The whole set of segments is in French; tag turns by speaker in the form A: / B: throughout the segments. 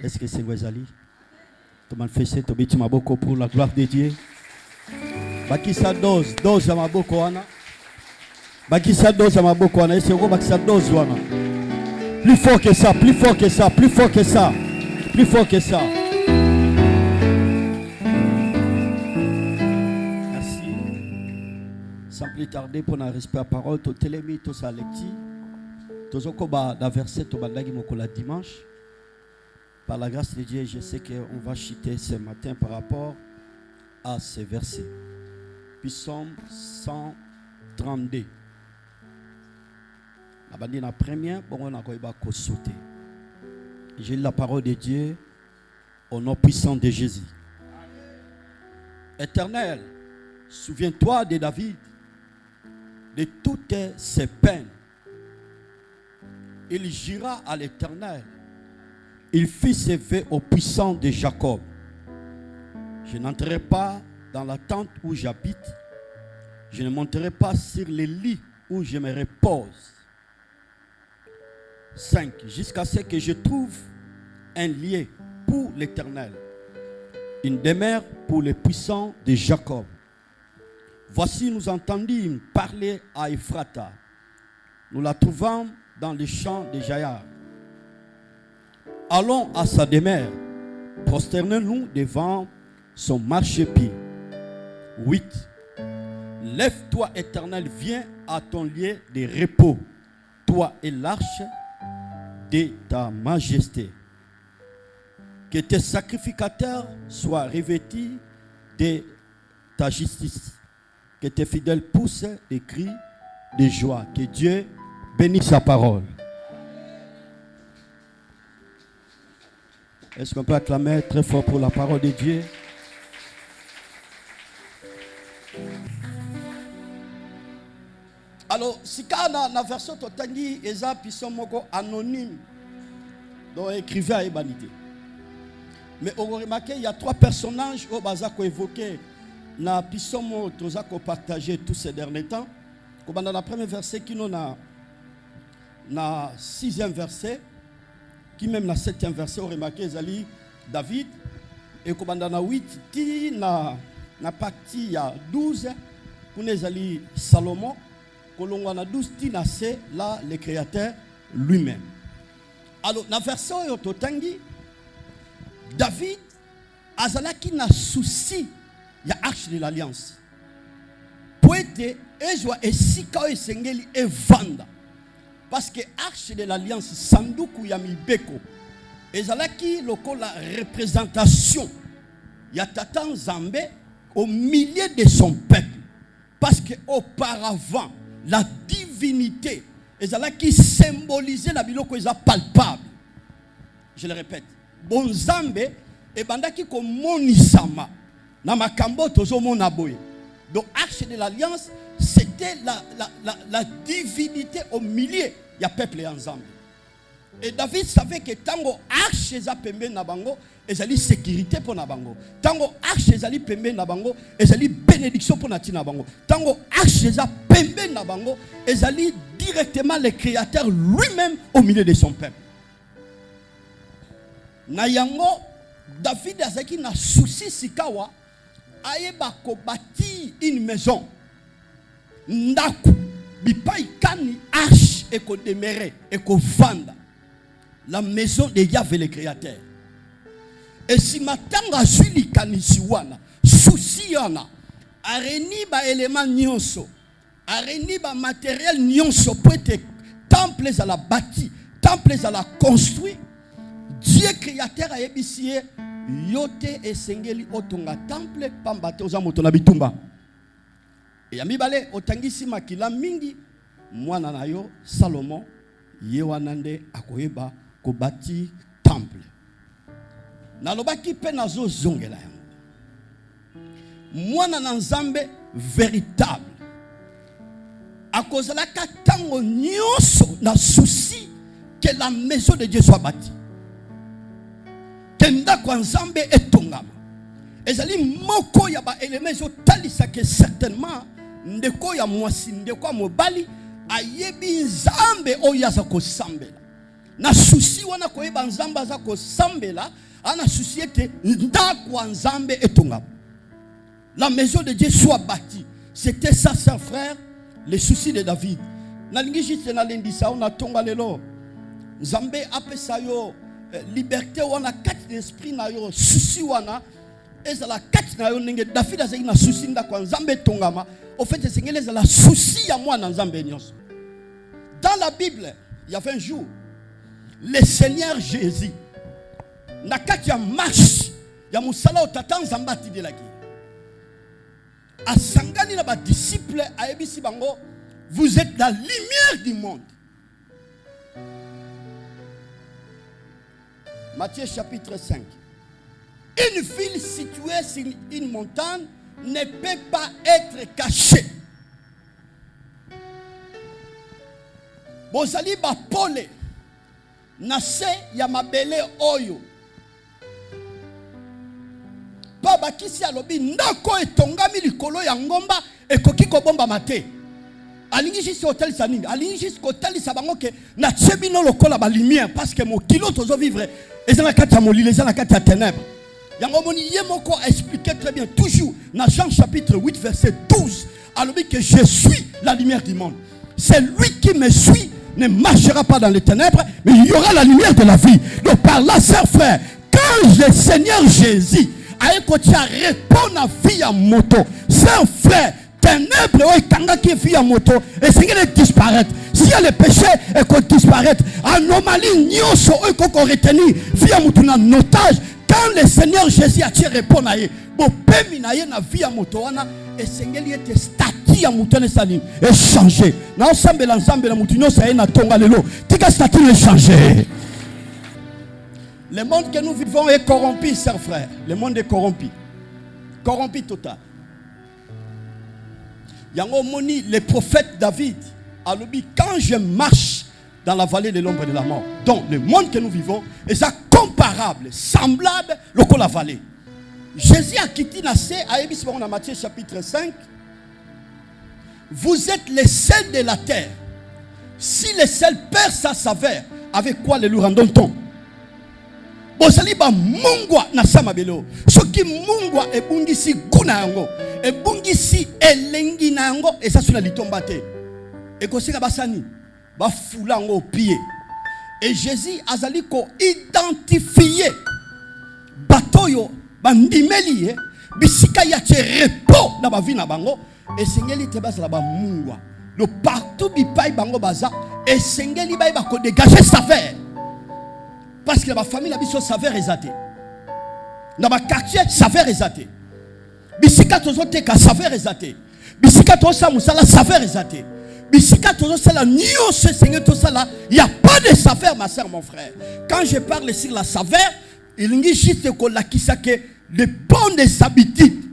A: Est-ce que c'est Wazali? Tout le monde fait ça, tout le monde beaucoup pour la gloire de Dieu. Baki sa dose à ma boko wana. Baki sa dose à ma boko wana. Est-ce que baki sa dose wana? Plus fort que ça, plus fort que ça, plus fort que ça, plus fort que ça. Merci. Sans plus tarder pour la respect à parole, tout télémi, tout ça lecti. Tout ce qu'on va verser, tout bandagi mokola dimanche. Par la grâce de Dieu, je sais qu'on va chuter ce matin par rapport à ces versets. Psaume 132. La première, on a sauter. J'ai la parole de Dieu au nom puissant de Jésus. Éternel, souviens-toi de David, de toutes ses peines. Il jura à l'Éternel. Il fit ses vœux au puissant de Jacob. Je n'entrerai pas dans la tente où j'habite. Je ne monterai pas sur les lits où je me repose. 5. Jusqu'à ce que je trouve un lieu pour l'Éternel, une demeure pour les puissants de Jacob. Voici, nous entendîmes parler à Ephrata. Nous la trouvons dans les champs de Jaïr. Allons à sa demeure, prosternons-nous devant son marchepied. 8. Lève-toi, Éternel, viens à ton lieu de repos, toi et l'arche de ta majesté. Que tes sacrificateurs soient revêtus de ta justice. Que tes fidèles poussent des cris de joie. Que Dieu bénisse sa parole. Est-ce qu'on peut acclamer très fort pour la parole de Dieu? Alors, si dans la version totangi, eza pison moko anonyme, donc écrivain à Ebanité. Mais on remarque il y a 3 personnages au bazako évoqué na pison mo tozako partagé tous ces derniers temps. Comme dans la première verset qui nous na 6e verset. Qui même dans 7e verset, on remarque Zali David, et comme dans 8, ti na partie il y a 12, qu'on est Zali Salomon, qu'on a 12, ti na c'est là le créateur lui-même. Alors, dans la version Yototangi, David, Azala qui n'a souci, il y a arche de l'alliance. Poète, Ejoa et Sika et Sengeli et Vanda. Parce que l'arche de l'alliance, Sanduku Yamibeko, et Zalaki, la représentation, il y a Tatan Zambé au milieu de son peuple. Parce qu'auparavant, la divinité, et Zalaki symbolisait la biloko palpable. Je le répète, bon Zambé, et Bandaki ko monisama, na makambo tozo monaboye. Donc, l'arche de l'alliance, c'était la divinité au milieu. Il y a peuple ensemble. Et David savait que tango arche eza pembe na bango, ezali sécurité pour na bango. Tango arche ezali pembe na bango, ezali bénédiction pour na tina bango. Tango arche eza pembe na bango, ezali directement le créateur lui-même au milieu de son peuple. Na yango David azaki na souci sikawa ayeba ko bâti une maison. Ndaku bipai kani arche et ko demeurer et ko vanda la maison de Yahvé le créateur. Et si matanga zuli kanisi wana souci yana areni ba élément nyonso areni ba matériel nyonso pour être temple à la bâti temple à la construit. Dieu créateur a ébissié yote esengeli otonga temple pambate oza moto na bitumba. Et yamibale otangisi makila mingi mwana na yo Salomon Yewanande akoyeba kobati temple. Nalobaki pe nazo zongela yango. Mwana na Nzambe véritable. Akozalaka tango nyonso na souci que la maison de Dieu soit bâtie. Kenda kwa Nzambe etongama. Ezali moko ya ba éléments otalisa que certainement ndeko ya mwasi ndeko ya mobali ayebi Nzambe oyo aza kosambela. Na souci wana koyeba Nzambe aza kosambela, ana souci ete ndako Nzambe etongama. La maison de Dieu soit bâtie. C'était ça, chers frères, les soucis de David. Nalingi juste na lendisa on a tonga lelo. Nzambe apesa yo liberté wana kati d'esprit na yo souci wana ezala kati na yo ndenge David azali na souci ndako Nzambe tongama. Au fait c'est ezala souci ya mwana Nzambe nyonso. Dans la Bible, il y avait un jour le Seigneur Jésus na kati ya marche ya musala otata Nzambe atidelaki. Asangani na ba disciples a ebisi bango, vous êtes la lumière du monde. Matthieu chapitre 5. Une ville située sur une montagne ne peut pas être cachée. Bozali ba pole na se ya mabele oyo. Baba kisi alobi ndako etongami likolo ya ngomba ekoki kobomba mate. Alingi juste hotel sanini, alingi juste hotel sabango ke na tshebino lokola ba lumière parce que mon kilo tozo vivre ezala kati ya molile ezala kati ya ténèbres. Yango moni ye moko a expliqué très bien toujours dans Jean chapitre 8 verset 12 alobi que je suis la lumière du monde. C'est lui qui me suit ne marchera pas dans les ténèbres mais il y aura la lumière de la vie. Donc par là, chers frères, quand le Seigneur Jésus a écouté à répondre à vie à moto, chers frères, ténèbres et kanga qui vie à moto et c'est qu'elle disparaître. Si elle est péché et qu'on disparaître, anomalie nyoso et qu'on retenu vie à moto en otage. Quand le Seigneur Jésus a tiré répondre à eux, bon pemi na ye na vie à moto wana et sengeli était statut à moto na salim et changer. Na ensemble l'ensemble la moto nyoso na tonga lelo. Tika statut le changer. Le monde que nous vivons est corrompu, chers frères. Le monde est corrompu. Corrompu total. Yango moni, le prophète David a dit quand je marche dans la vallée de l'ombre de la mort. Donc, le monde que nous vivons est comparable, semblable à la vallée. Jésus a quitté Nassé, à Ébis, dans Matthieu chapitre 5. Vous êtes les sels de la terre. Si le sel perd sa saveur, avec quoi le lui rendons-on? Bozali ba mungwa na sama belo. Soki mungwa ebungisi kuna yango, ebungisi elengi na yango esa suna litomba te. Ekosika basani ba fula yango au pied. Et Jésus azali ko identifier batoyo bandimeli bisika ya repos na ba vie na bango esengeli te basala ba mungwa. Le partout bi pai bango baza esengeli ba ko dégager saveur. Parce que la famille a besoin de savoir exaté. Dans ma quartier, savoir exaté. Bisika tozo teka savoir exaté. Bisika tozo musala savoir exaté. Bisika tozo sala nio ce Seigneur tout ça là, il y a pas de savoir ma sœur mon frère. Quand je parle sur la savoir, il n'y a juste que la qui que les bonnes habitudes.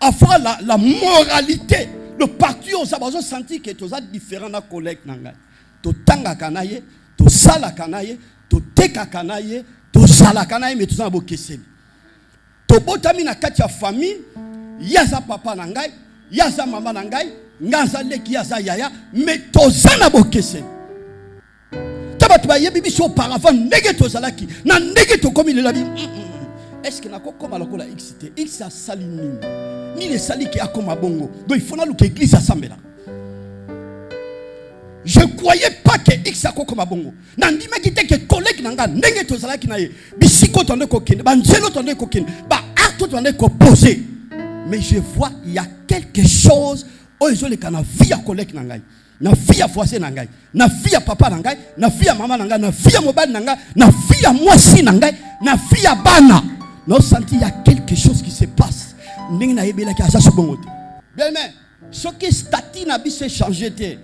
A: Enfin la moralité, le parti on s'abazon senti que toza différent na collègue nanga. To tanga kanaye, to sala kanaye. To teka kanaye, to sala kanaye, mais tout ça bokeseli. To botami na kati ya famille, yaza papa na ngai, yaza mama na ngai, ngaza leki yaza yaya, mais to zana bokeseli. Tabatu ba yebi biso auparavant ndenge to zalaki, na ndenge to komi le labi. Est-ce que na kokoma lokola XT, X a sali nini? Ni le sali ki akoma bongo. Donc il faut na luka église assemblée. Je ne croyais pas que X a comme bongo. Nandi ma kite que collègue nanga ndenge to zala ki na ye. Bisiko tonde kokine, banzelo tonde kokine, ba arto tonde ko poser. Mais je vois il y a quelque chose oyo le kana via collègue nanga. Na via voisin nanga, na via papa nanga, na via maman nanga, na via mobile nanga, na via mwasi nanga, na via bana. Non senti il y a quelque chose qui se passe. Ndenge na yebela ki asa sobongo te. Bien mais ce qui statut na biso changer te.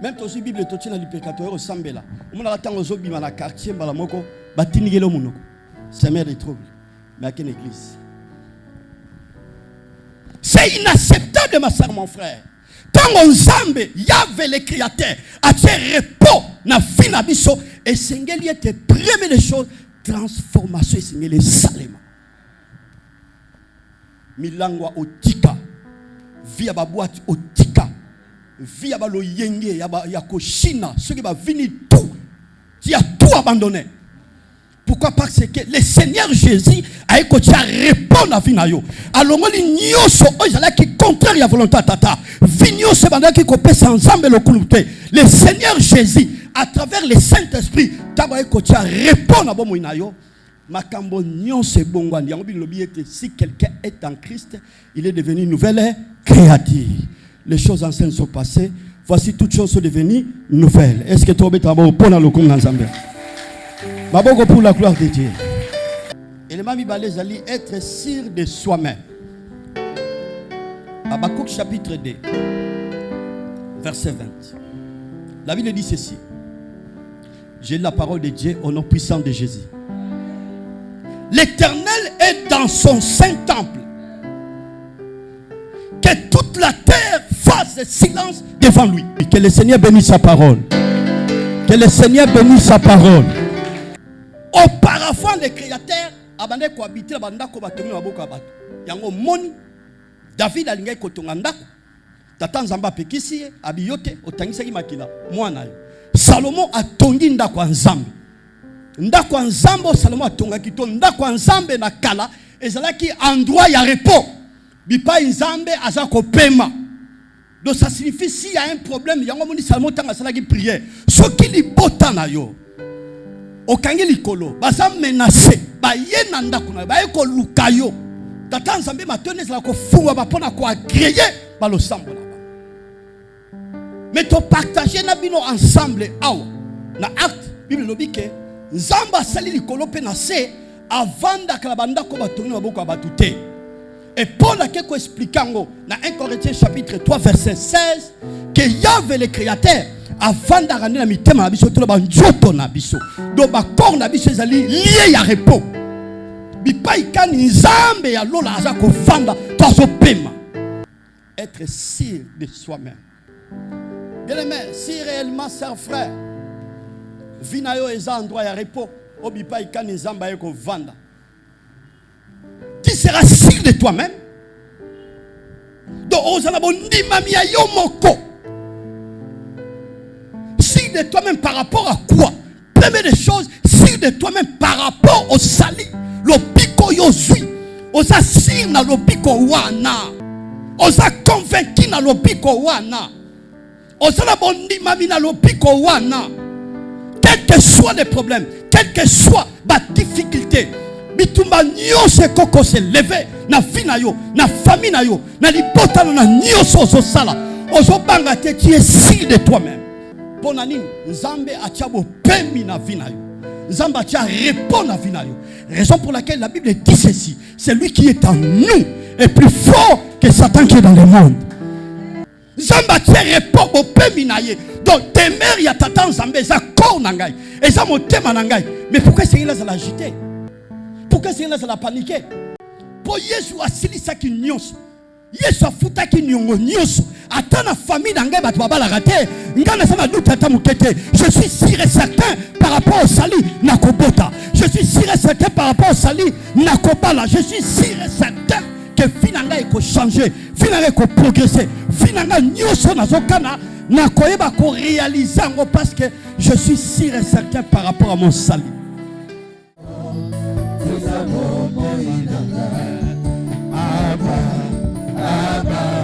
A: Même aussi Bible toti na lipekatoire au sambela. On a attend aux obima na quartier mbala moko batinigelo munoko. C'est mère des troubles. Mais à quelle église? C'est inacceptable, ma soeur, mon frère. Tant on zambe, Yahvé le créateur, a fait repos na vie na biso et Seigneur était première des choses, transformation Seigneur les salema. Milangwa otika, via ba boîte otika, via ba lo yenge, ya koshina, ceux qui va venir tout, qui a tout abandonné. Pourquoi? Parce que le Seigneur Jésus a écouté à répondre à Vinayo. Alors, on dit qui contraire à la volonté tata. Vigno se bandait qui copie ensemble le culté. Le Seigneur Jésus, à travers le Saint-Esprit, a écouté à répondre à Bomoinayo. Makambo nyon se bongwandi. Si quelqu'un est en Christ, il est devenu une nouvelle créature. Les choses anciennes sont passées. Voici toutes choses sont devenues nouvelles. Est-ce que tu as bon pour le coup ensemble? Baboko pour la gloire de Dieu. Et le mami balé ali être sûr de soi-même. Habakkuk chapitre 2, verset 20. La Bible dit ceci. J'ai la parole de Dieu au nom puissant de Jésus. L'Éternel est dans son saint temple. Que toute la terre fasse silence devant lui. Que le Seigneur bénisse sa parole. Que le Seigneur bénisse sa parole. Auparavant, les créateurs avaient cohabité dans le monde. Yango moni David a lingé kotonga ndako. Tata nzamba pekisi abiyote otangisaki makila mwana yo. Salomon a tongi ndako nzambe. Ndako nzambe Salomon a tonga kito ndako nzambe na kala ezalaki endroit ya repos. Bipa nzambe aza kopema. Donc ça signifie s'il y a un problème yango moni Salomon tanga salaki prière. Soki libota na yo. Okangi likolo baza menacé ba ye na ndako na ba eko lukayo tata nzambe matone za ko fuwa ba pona ko agréer ba lo sambo na ba mais to partager na bino ensemble awa na acte bible lobike nzamba sali likolo pe na se avanda kala banda ko batoni maboko ba tuté et Paul a quelque expliquango na 1 Corinthiens chapitre 3 verset 16 que Yahvé le créateur avant d'arranger la mitema na biso to ba njoto na biso do ba corps na biso ezali lié ya repos bipa ikani nzambe ya lola aza ko fanda to zo pema être sûr de soi-même. Bien-aimé, si réellement c'est frère vinayo eza endroit ya repos o bipa ikani nzamba ya ko vanda, tu seras sûr de toi-même. Do ozana bondima mi ya yo moko de toi-même par rapport à quoi? Première des choses, sûr de toi-même par rapport au sali. L'opiko yozui. Osa sir na l'opiko wana. Osa convaincu na l'opiko wana. Osa na bondi mami na l'opiko wana. Quel que soit les problèmes, quel que soit la difficulté, bitumba nyose koko se lever na vie na yo, na famille na yo, na libota na nyose ozo sala. Ozo banga te, tu es sûr de toi-même. Bonanine, Nzambe atiabo pemi na vie na yo. Nzambe atia répond na vie na yo. Raison pour laquelle la Bible dit ceci. C'est lui qui est en nous est plus fort que Satan qui est dans le monde. Nzambe atia répond au pemi na ye. Donc temer ya tata Nzambe za corps na ngai. Et ça motema na ngai. Mais pourquoi Seigneur la agité? Pourquoi Seigneur la paniquer? Pour Jésus asilisa ki nyonso. Yesu afuta ki nyongo nyonso. Ata na famille d'angai batu babala raté. Ngana sama doute ata mukete. Je suis sûr et certain par rapport au sali nakobota. Je suis sûr et certain par rapport au sali nakobala. Je suis sûr et certain que finanga eko changer, finanga eko progresser, finanga nyonso nazokana nakoyeba ko réaliser ngo parce que je suis sûr et certain par rapport à mon sali. Abba